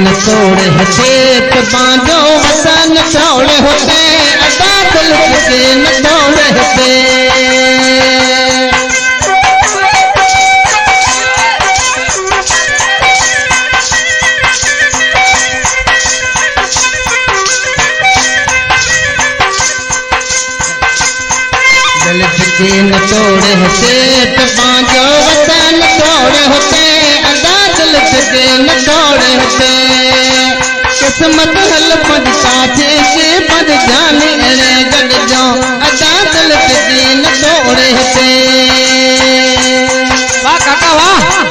न तोड़े हथे बांधो वतन तोड़े होते अदा दिल के न तोड़े होते दिल के न तोड़े होते बांधो वतन तोड़े होते अदा दिल के न तोड़े होते किस्मत हल पद साथे के पद जाने अड़े गड़ जाओ अदा दिल के न तोड़े होते वाह काका वाह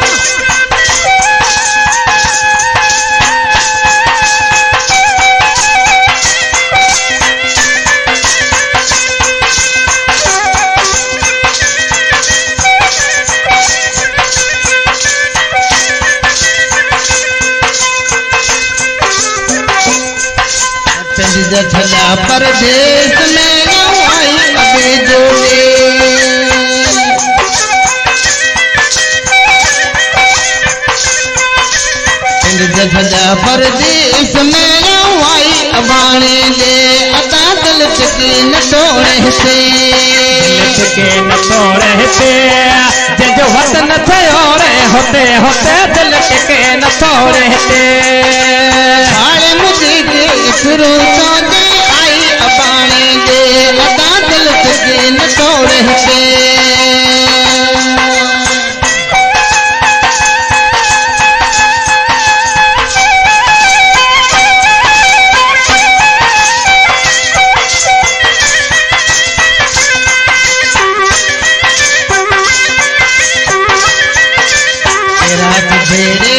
जठला परदेश में आई अबे जोड़े जठला परदेश में आई अबाने दे अदा दिल के न तोड़े से के न तोड़े से जो वतन थोड़े होते होते दिल के न तोड़े से हारे मुझे के इकरो दे आई अबाने दे अदा दिल के न तोड़े से तेरे